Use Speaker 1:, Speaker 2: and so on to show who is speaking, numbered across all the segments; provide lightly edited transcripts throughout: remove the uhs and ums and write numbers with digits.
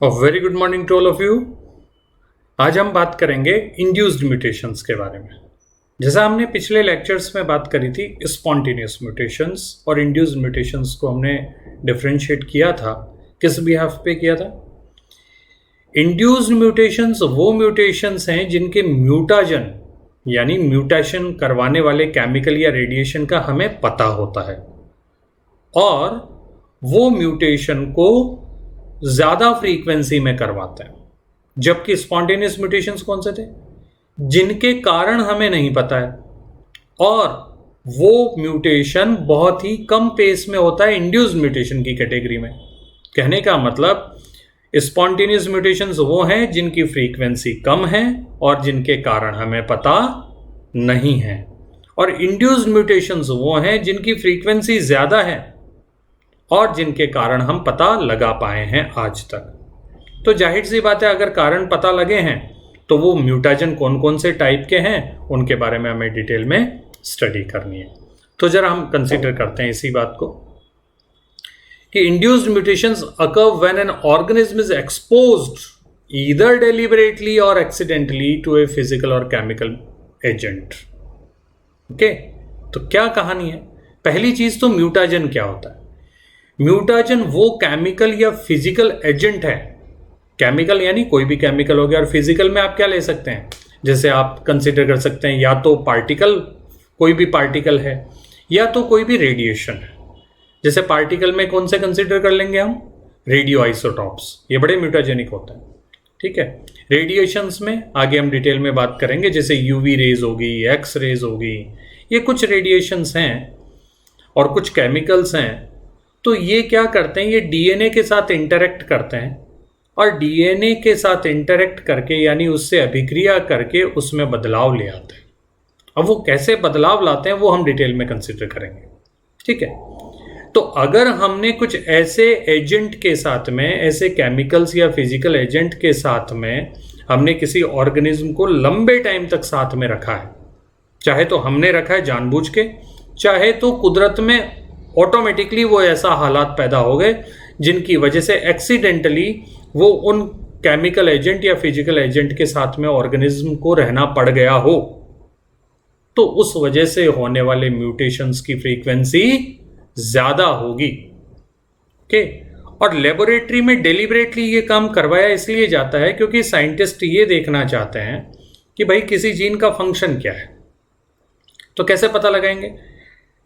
Speaker 1: Very good morning to all of you. आज हम बात करेंगे इंड्यूस्ड म्यूटेशंस के बारे में। जैसा हमने पिछले लेक्चर्स में बात करी थी स्पॉन्टेनियस म्यूटेशंस और इंड्यूस्ड म्यूटेशंस को हमने डिफरेंशिएट किया था। किस बिहाफ पे किया था? इंड्यूस्ड म्यूटेशंस वो म्यूटेशंस हैं जिनके म्यूटाजन यानी म्यूटेशन करवाने वाले केमिकल या रेडिएशन का हमें पता होता है और वो म्यूटेशन को ज़्यादा फ्रीक्वेंसी में करवाते हैं। जबकि स्पॉन्टेनियस म्यूटेशंस कौन से थे? जिनके कारण हमें नहीं पता है और वो म्यूटेशन बहुत ही कम पेस में होता है इंड्यूस्ड म्यूटेशन की कैटेगरी में। कहने का मतलब स्पॉन्टेनियस म्यूटेशंस वो हैं जिनकी फ्रीक्वेंसी कम है और जिनके कारण हमें पता नहीं है, और इंड्यूस्ड म्यूटेशंस वो हैं जिनकी फ्रीक्वेंसी ज़्यादा है और जिनके कारण हम पता लगा पाए हैं आज तक। तो जाहिर सी बात है, अगर कारण पता लगे हैं तो वो म्यूटाजन कौन कौन से टाइप के हैं उनके बारे में हमें डिटेल में स्टडी करनी है। तो जरा हम कंसीडर करते हैं इसी बात को कि induced mutations occur when an organism is exposed either deliberately और एक्सीडेंटली टू ए फिजिकल और केमिकल एजेंट। ओके, तो क्या कहानी है? पहली चीज तो म्यूटाजन क्या होता है? म्यूटाजन वो केमिकल या फिजिकल एजेंट है। केमिकल यानी कोई भी केमिकल हो गया, और फिजिकल में आप क्या ले सकते हैं? जैसे आप कंसिडर कर सकते हैं या तो पार्टिकल, कोई भी पार्टिकल है, या तो कोई भी रेडिएशन है। जैसे पार्टिकल में कौन से कंसिडर कर लेंगे हम? रेडियो आइसोटॉप्स, ये बड़े म्यूटाजेनिक होते हैं। ठीक है, रेडिएशंस में आगे हम डिटेल में बात करेंगे, जैसे यूवी रेज होगी, एक्स रेज होगी, ये कुछ रेडिएशंस हैं और कुछ केमिकल्स हैं। तो ये क्या करते हैं? ये डीएनए के साथ इंटरेक्ट करते हैं और डीएनए के साथ इंटरेक्ट करके यानी उससे अभिक्रिया करके उसमें बदलाव ले आते हैं। अब वो कैसे बदलाव लाते हैं वो हम डिटेल में कंसिडर करेंगे। ठीक है, तो अगर हमने कुछ ऐसे एजेंट के साथ में, ऐसे केमिकल्स या फिजिकल एजेंट के साथ में हमने किसी ऑर्गेनिज्म को लंबे टाइम तक साथ में रखा है, चाहे तो हमने रखा है जानबूझ के, चाहे तो कुदरत में ऑटोमेटिकली वो ऐसा हालात पैदा हो गए जिनकी वजह से एक्सीडेंटली वो उन केमिकल एजेंट या फिजिकल एजेंट के साथ में ऑर्गेनिज्म को रहना पड़ गया हो, तो उस वजह से होने वाले म्यूटेशंस की फ्रीक्वेंसी ज्यादा होगी। ओके, और लेबोरेटरी में डेलिबरेटली ये काम करवाया इसलिए जाता है क्योंकि साइंटिस्ट ये देखना चाहते हैं कि भाई किसी जीन का फंक्शन क्या है। तो कैसे पता लगाएंगे?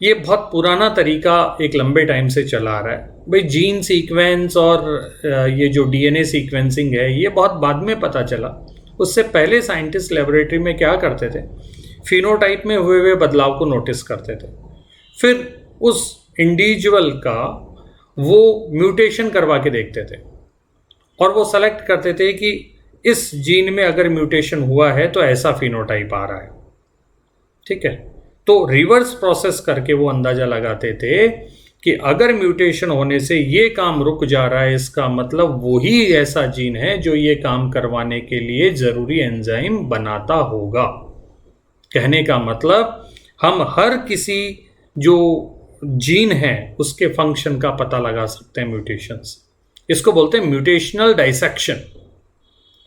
Speaker 1: ये बहुत पुराना तरीका एक लंबे टाइम से चला आ रहा है। भाई जीन सीक्वेंस और ये जो डीएनए सीक्वेंसिंग है ये बहुत बाद में पता चला। उससे पहले साइंटिस्ट लेबोरेटरी में क्या करते थे? फिनोटाइप में हुए बदलाव को नोटिस करते थे, फिर उस इंडिविजुअल का वो म्यूटेशन करवा के देखते थे और वो सेलेक्ट करते थे कि इस जीन में अगर म्यूटेशन हुआ है तो ऐसा फिनोटाइप आ रहा है। ठीक है, तो रिवर्स प्रोसेस करके वो अंदाजा लगाते थे कि अगर म्यूटेशन होने से ये काम रुक जा रहा है, इसका मतलब वही ऐसा जीन है जो ये काम करवाने के लिए जरूरी एंजाइम बनाता होगा। कहने का मतलब हम हर किसी जो जीन है उसके फंक्शन का पता लगा सकते हैं म्यूटेशंस। इसको बोलते हैं म्यूटेशनल डाइसेक्शन।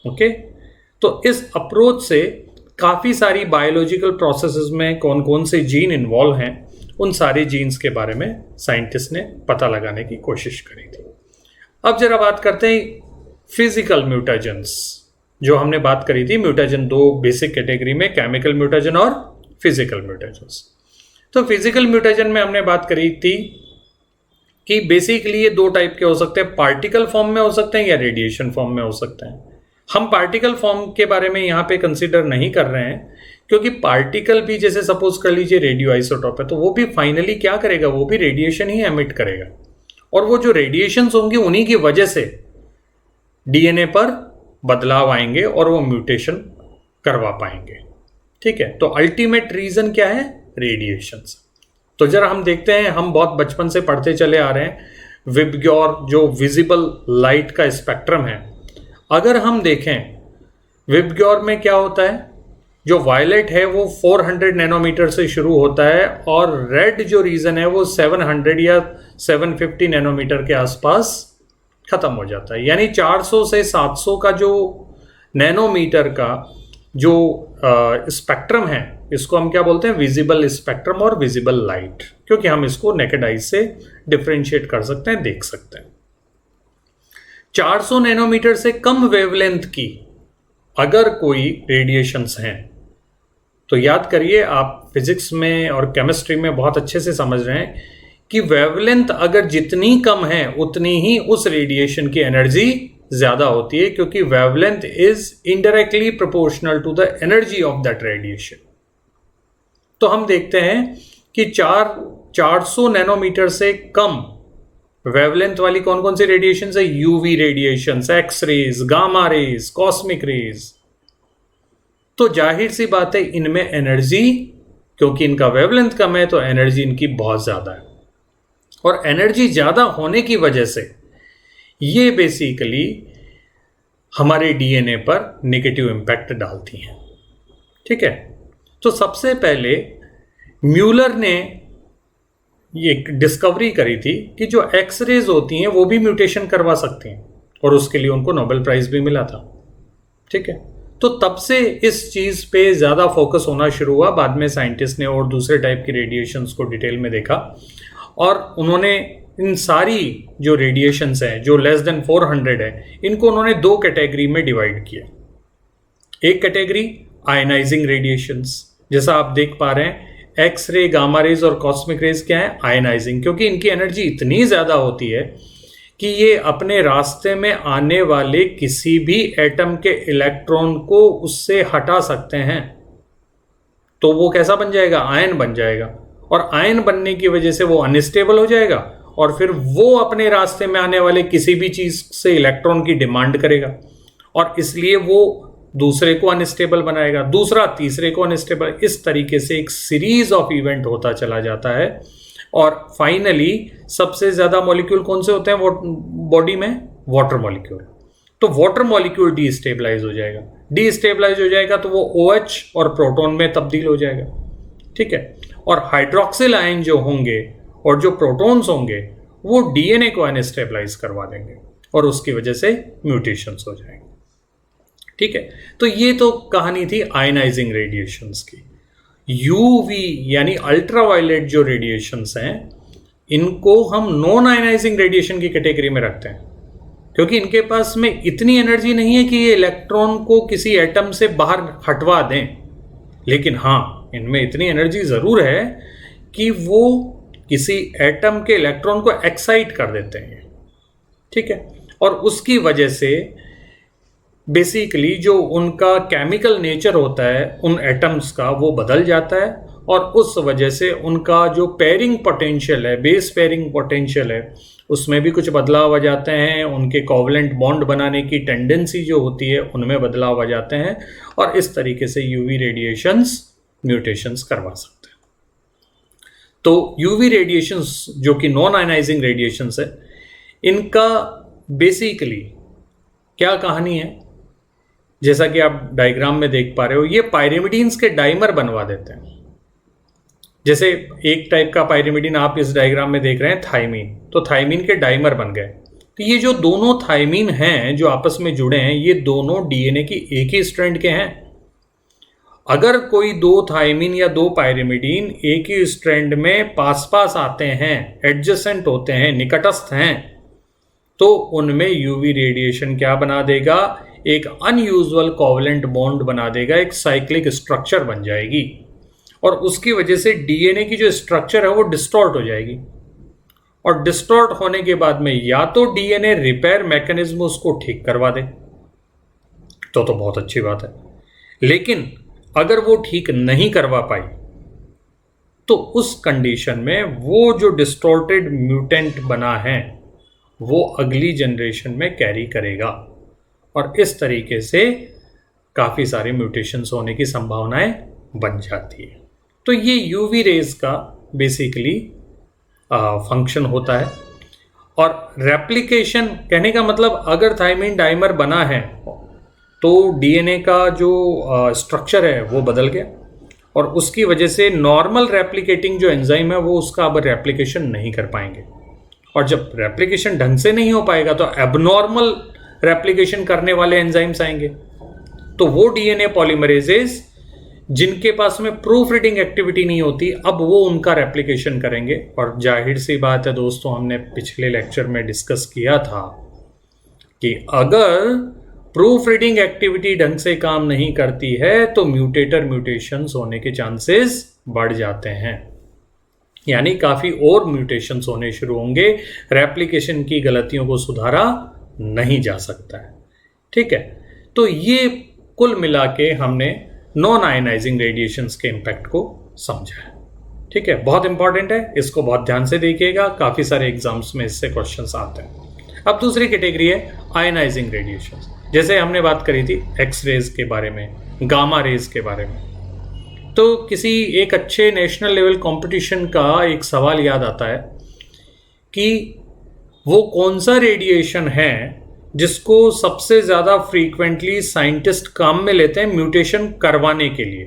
Speaker 1: ओके, तो इस अप्रोच से काफ़ी सारी बायोलॉजिकल प्रोसेसेस में कौन कौन से जीन इन्वॉल्व हैं उन सारे जीन्स के बारे में साइंटिस्ट ने पता लगाने की कोशिश करी थी। अब जरा बात करते हैं फिजिकल म्यूटाजेंस। जो हमने बात करी थी म्यूटाजन दो बेसिक कैटेगरी में, केमिकल म्यूटाजन और फिजिकल म्यूटाजेंस। तो फिजिकल म्यूटाजन में हमने बात करी थी कि बेसिकली ये दो टाइप के हो सकते हैं, पार्टिकल फॉर्म में हो सकते हैं या रेडिएशन फॉर्म में हो सकते हैं। हम पार्टिकल फॉर्म के बारे में यहाँ पे कंसीडर नहीं कर रहे हैं क्योंकि पार्टिकल भी, जैसे सपोज कर लीजिए रेडियो आइसोटॉप है, तो वो भी फाइनली क्या करेगा? वो भी रेडिएशन ही एमिट करेगा और वो जो रेडिएशंस होंगे उन्हीं की वजह से डीएनए पर बदलाव आएंगे और वो म्यूटेशन करवा पाएंगे। ठीक है, तो अल्टीमेट रीजन क्या है? रेडिएशंस। तो जरा हम देखते हैं, हम बहुत बचपन से पढ़ते चले आ रहे हैं विबग्योर जो विजिबल लाइट का स्पेक्ट्रम है। अगर हम देखें विबग्योर में क्या होता है, जो वायलेट है वो 400 नैनोमीटर से शुरू होता है और रेड जो रीजन है वो 700 या 750 नैनोमीटर के आसपास खत्म हो जाता है। यानी 400 से 700 का जो नैनोमीटर का जो स्पेक्ट्रम है, इसको हम क्या बोलते हैं, विजिबल स्पेक्ट्रम और विजिबल लाइट, क्योंकि हम इसको नेकेड आई से डिफरेंशिएट कर सकते हैं, देख सकते हैं। 400 नैनोमीटर से कम वेवलेंथ की अगर कोई रेडिएशंस हैं, तो याद करिए, आप फिजिक्स में और केमिस्ट्री में बहुत अच्छे से समझ रहे हैं कि वेवलेंथ अगर जितनी कम है उतनी ही उस रेडिएशन की एनर्जी ज्यादा होती है, क्योंकि wavelength is indirectly proportional to the energy of that radiation. तो हम देखते हैं कि 400 नैनोमीटर से कम वेवलेंथ वाली कौन कौन सी रेडिएशन है? UV radiation, X rays, gamma rays, cosmic rays. तो जाहिर सी बात है, इनमें एनर्जी, क्योंकि इनका वेवलेंथ कम है तो एनर्जी इनकी बहुत ज्यादा है, और एनर्जी ज्यादा होने की वजह से ये बेसिकली हमारे डीएनए पर नेगेटिव इंपैक्ट डालती हैं। ठीक है, तो सबसे पहले म्यूलर ने ये डिस्कवरी करी थी कि जो एक्सरेज होती हैं वो भी म्यूटेशन करवा सकती हैं, और उसके लिए उनको नोबेल प्राइज भी मिला था। ठीक है, तो तब से इस चीज पे ज्यादा फोकस होना शुरू हुआ। बाद में साइंटिस्ट ने और दूसरे टाइप की रेडिएशंस को डिटेल में देखा, और उन्होंने इन सारी जो रेडिएशंस हैं जो लेस देन 400 है, इनको उन्होंने दो कैटेगरी में डिवाइड किया। एक कैटेगरी आयनाइजिंग रेडिएशंस, जैसा आप देख पा रहे हैं, एक्स रे, गामा रेज और कॉस्मिक रेज क्या है? आयनाइजिंग, क्योंकि इनकी एनर्जी इतनी ज्यादा होती है कि ये अपने रास्ते में आने वाले किसी भी एटम के इलेक्ट्रॉन को उससे हटा सकते हैं। तो वो कैसा बन जाएगा? आयन बन जाएगा, और आयन बनने की वजह से वो अनस्टेबल हो जाएगा, और फिर वो अपने रास्ते में आने वाले किसी भी चीज से इलेक्ट्रॉन की डिमांड करेगा, और इसलिए वो दूसरे को अनस्टेबल बनाएगा, दूसरा तीसरे को अनस्टेबल। इस तरीके से एक सीरीज ऑफ इवेंट होता चला जाता है, और फाइनली सबसे ज्यादा मॉलिक्यूल कौन से होते हैं वो बॉडी में? Water molecule. तो वाटर मॉलिक्यूल डीस्टेबलाइज हो जाएगा, डीस्टेबलाइज हो जाएगा तो वो OH और प्रोटॉन में तब्दील हो जाएगा। ठीक है, और हाइड्रोक्सिल आयन जो होंगे और जो प्रोटॉन्स होंगे वो डीएनए को अनस्टेबलाइज करवा देंगे, और उसकी वजह से म्यूटेशंस हो जाएंगे। ठीक है, तो ये तो कहानी थी आयनाइजिंग रेडिएशंस की। यूवी यानी अल्ट्रावायलेट जो रेडिएशंस हैं, इनको हम नॉन आयनाइजिंग रेडिएशन की कैटेगरी में रखते हैं, क्योंकि इनके पास में इतनी एनर्जी नहीं है कि ये इलेक्ट्रॉन को किसी एटम से बाहर हटवा दें, लेकिन हाँ, इनमें इतनी एनर्जी जरूर है कि वो किसी एटम के इलेक्ट्रॉन को एक्साइट कर देते हैं। ठीक है, और उसकी वजह से बेसिकली जो उनका केमिकल नेचर होता है उन एटम्स का, वो बदल जाता है, और उस वजह से उनका जो पेयरिंग पोटेंशियल है, बेस पेयरिंग पोटेंशियल है, उसमें भी कुछ बदलाव आ जाते हैं। उनके कोवलेंट बॉन्ड बनाने की टेंडेंसी जो होती है उनमें बदलाव आ जाते हैं, और इस तरीके से यूवी रेडिएशंस म्यूटेशंस करवा सकते हैं। तो यूवी रेडिएशंस जो कि नॉन आयनाइजिंग रेडिएशंस है, इनका बेसिकली क्या कहानी है? जैसा कि आप डायग्राम में देख पा रहे हो, ये पायरिमिडीन्स के डाइमर बनवा देते हैं। जैसे एक टाइप का पायरिमिडीन आप इस डायग्राम में देख रहे हैं, थायमीन, तो थायमीन के डाइमर बन गए। तो ये जो दोनों थायमीन हैं जो आपस में जुड़े हैं, ये दोनों डीएनए की एक ही स्ट्रैंड के हैं। अगर कोई दो थायमीन या दो पायरिमिडीन एक ही स्ट्रैंड में पास पास आते हैं, एडजेसेंट होते हैं, निकटस्थ हैं, तो उनमें यूवी रेडिएशन क्या बना देगा? एक अनयूजुअल कोवलेंट बॉन्ड बना देगा, एक साइक्लिक स्ट्रक्चर बन जाएगी, और उसकी वजह से डीएनए की जो स्ट्रक्चर है वो डिस्टॉर्ट हो जाएगी, और डिस्टॉर्ट होने के बाद में या तो डीएनए रिपेयर मैकेनिज्म उसको ठीक करवा दे, तो बहुत अच्छी बात है। लेकिन अगर वो ठीक नहीं करवा पाई, तो उस कंडीशन में वो जो डिस्टॉर्टेड म्यूटेंट बना है वो अगली जनरेशन में कैरी करेगा, और इस तरीके से काफ़ी सारे म्यूटेशंस होने की संभावनाएं बन जाती है। तो ये यूवी रेज का बेसिकली फंक्शन होता है। और रेप्लिकेशन कहने का मतलब, अगर थायमीन डाइमर बना है तो डीएनए का जो स्ट्रक्चर है वो बदल गया, और उसकी वजह से नॉर्मल रेप्लिकेटिंग जो एंजाइम है वो उसका अब रेप्लिकेशन नहीं कर पाएंगे, और जब रेप्लिकेशन ढंग से नहीं हो पाएगा तो एबनॉर्मल रेप्लिकेशन करने वाले एंजाइम्स आएंगे। तो वो डीएनए पॉलीमरेजेस जिनके पास में प्रूफ रीडिंग एक्टिविटी नहीं होती, अब वो उनका रेप्लिकेशन करेंगे। और जाहिर सी बात है दोस्तों, हमने पिछले लेक्चर में डिस्कस किया था कि अगर प्रूफ रीडिंग एक्टिविटी ढंग से काम नहीं करती है तो म्यूटेटर म्यूटेशंस होने के चांसेस बढ़ जाते हैं, यानी काफी और म्यूटेशंस होने शुरू होंगे। रेप्लिकेशन की गलतियों को सुधारा नहीं जा सकता है। ठीक है, तो ये कुल मिला के हमने नॉन आयनाइजिंग रेडिएशंस के इम्पैक्ट को समझा है। ठीक है, बहुत इंपॉर्टेंट है, इसको बहुत ध्यान से देखिएगा, काफी सारे एग्जाम्स में इससे क्वेश्चंस आते हैं। अब दूसरी कैटेगरी है आयनाइजिंग रेडिएशंस। जैसे हमने बात करी थी एक्स रेज के बारे में, गामा रेज के बारे में, तो किसी एक अच्छे नेशनल लेवल कंपटीशन का एक सवाल याद आता है कि वो कौन सा रेडिएशन है जिसको सबसे ज्यादा फ्रीक्वेंटली साइंटिस्ट काम में लेते हैं म्यूटेशन करवाने के लिए।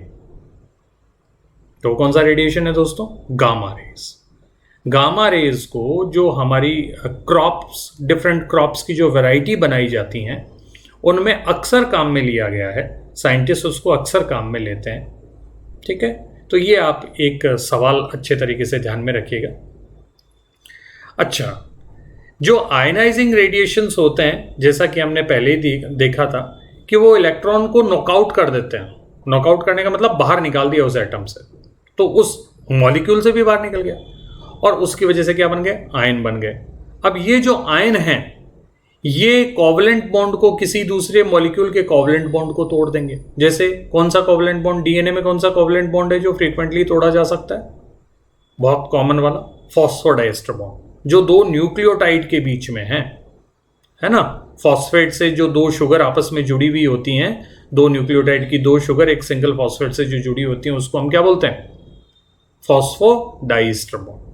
Speaker 1: तो कौन सा रेडिएशन है दोस्तों? Gamma rays. गामा रेज को जो हमारी क्रॉप्स, डिफरेंट क्रॉप्स की जो वैरायटी बनाई जाती हैं उनमें अक्सर काम में लिया गया है, साइंटिस्ट उसको अक्सर काम में लेते हैं। ठीक है, तो ये आप एक सवाल अच्छे तरीके से ध्यान में रखिएगा। अच्छा, जो आयनाइजिंग रेडिएशंस होते हैं, जैसा कि हमने पहले ही देखा था कि वो इलेक्ट्रॉन को नॉकआउट कर देते हैं। नॉकआउट करने का मतलब बाहर निकाल दिया उस एटम से, तो उस मॉलिक्यूल से भी बाहर निकल गया और उसकी वजह से क्या बन गए? आयन बन गए। अब ये जो आयन हैं ये कोवलेंट बॉन्ड को किसी दूसरे मॉलिक्यूल के कोवलेंट बॉन्ड को तोड़ देंगे। जैसे कौन सा कोवलेंट बॉन्ड? डीएनए में कौन सा कोवलेंट बॉन्ड है जो फ्रीक्वेंटली तोड़ा जा सकता है? बहुत कॉमन वाला फॉस्फोडाइएस्टर बॉन्ड, जो दो न्यूक्लियोटाइड के बीच में है ना। फॉस्फेट से जो दो शुगर आपस में जुड़ी हुई होती हैं, दो न्यूक्लियोटाइड की दो शुगर एक सिंगल फॉस्फेट से जो जुड़ी होती हैं, उसको हम क्या बोलते हैं? Phosphodiester bond.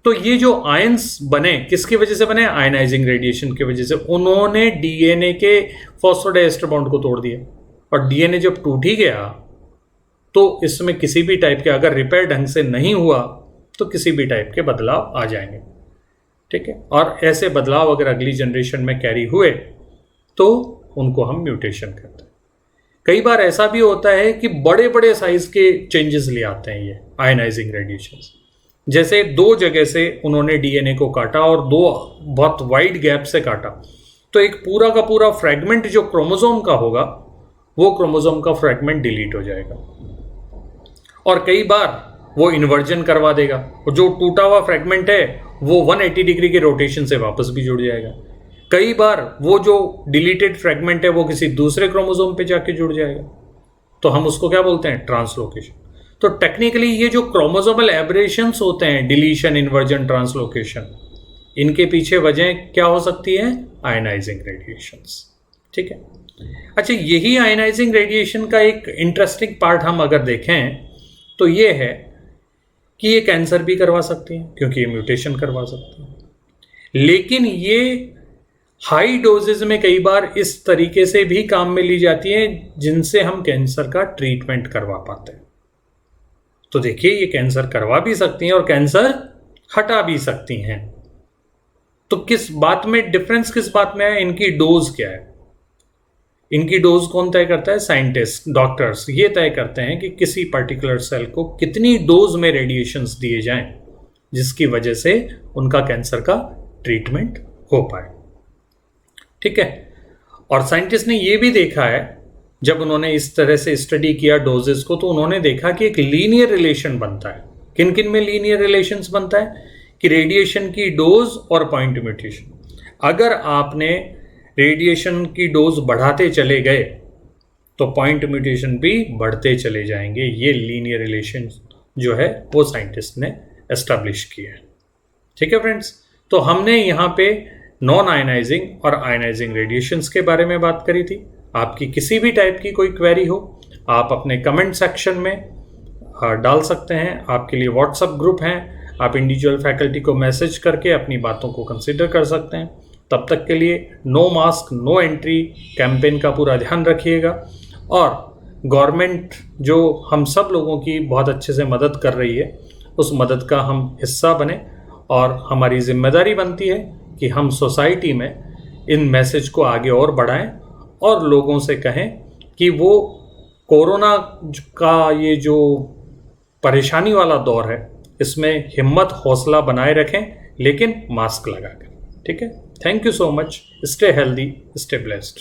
Speaker 1: तो ये जो आयंस बने किसकी वजह से बने? आयनाइजिंग रेडिएशन की वजह से। उन्होंने डीएनए के फॉस्फोडाइएस्टर बॉन्ड को तोड़ दिया, और डीएनए जब टूट ही गया तो इसमें किसी भी टाइप के, अगर रिपेयर ढंग से नहीं हुआ तो किसी भी टाइप के बदलाव आ जाएंगे। ठीक है, और ऐसे बदलाव अगर अगली जनरेशन में कैरी हुए तो उनको हम म्यूटेशन कहते हैं। कई बार ऐसा भी होता है कि बड़े बड़े साइज के चेंजेस ले आते हैं ये आयनाइजिंग रेडिएशंस। जैसे दो जगह से उन्होंने डीएनए को काटा और दो बहुत वाइड गैप से काटा, तो एक पूरा का पूरा फ्रैगमेंट जो क्रोमोसोम का होगा वो क्रोमोसोम का फ्रैगमेंट डिलीट हो जाएगा, और कई बार वो इन्वर्जन करवा देगा, और जो टूटा हुआ फ्रैगमेंट है वो 180 डिग्री के रोटेशन से वापस भी जुड़ जाएगा। कई बार वो जो डिलीटेड फ्रैगमेंट है वो किसी दूसरे क्रोमोसोम पे जाके जुड़ जाएगा, तो हम उसको क्या बोलते हैं? ट्रांसलोकेशन। तो टेक्निकली ये जो क्रोमोसोमल एब्रेशंस होते हैं, डिलीशन, इन्वर्जन, ट्रांसलोकेशन, इनके पीछे वजह क्या हो सकती है? Ionising radiations. ठीक है, अच्छा, यही आयनाइजिंग रेडिएशन का एक इंटरेस्टिंग पार्ट हम अगर देखें तो ये है कि ये कैंसर भी करवा सकती हैं, क्योंकि ये म्यूटेशन करवा सकती हैं। लेकिन ये हाई डोजेज में कई बार इस तरीके से भी काम में ली जाती है जिनसे हम कैंसर का ट्रीटमेंट करवा पाते हैं। तो देखिए, ये कैंसर करवा भी सकती हैं और कैंसर हटा भी सकती हैं। तो किस बात में डिफरेंस, किस बात में है? इनकी डोज क्या है? इनकी डोज कौन तय करता है? साइंटिस्ट, डॉक्टर्स ये तय करते हैं कि किसी पर्टिकुलर सेल को कितनी डोज में रेडिएशंस दिए जाएं जिसकी वजह से उनका कैंसर का ट्रीटमेंट हो पाए। ठीक है, और साइंटिस्ट ने ये भी देखा है, जब उन्होंने इस तरह से स्टडी किया डोजेस को, तो उन्होंने देखा कि एक लीनियर रिलेशन बनता है। किन किन में लीनियर रिलेशंस बनता है? कि रेडिएशन की डोज और पॉइंट म्यूटेशन। अगर आपने रेडिएशन की डोज बढ़ाते चले गए तो पॉइंट म्यूटेशन भी बढ़ते चले जाएंगे। ये लीनियर रिलेशन जो है वो साइंटिस्ट ने एस्टैब्लिश किया है। ठीक है फ्रेंड्स, तो हमने यहाँ पे नॉन आयनाइजिंग और आयनाइजिंग रेडिएशंस के बारे में बात करी थी। आपकी किसी भी टाइप की कोई क्वेरी हो, आप अपने कमेंट सेक्शन में डाल सकते हैं। आपके लिए व्हाट्सएप ग्रुप हैं, आप इंडिविजुअल फैकल्टी को मैसेज करके अपनी बातों को कंसिडर कर सकते हैं। तब तक के लिए no mask no entry campaign का पूरा ध्यान रखिएगा, और गवर्नमेंट जो हम सब लोगों की बहुत अच्छे से मदद कर रही है, उस मदद का हम हिस्सा बने और हमारी जिम्मेदारी बनती है कि हम सोसाइटी में इन मैसेज को आगे और बढ़ाएं और लोगों से कहें कि वो कोरोना का ये जो परेशानी वाला दौर है इसमें हिम्मत हौसला बनाए रखें, लेकिन मास्क लगाकर। ठीक है, thank you so much, stay healthy, stay blessed.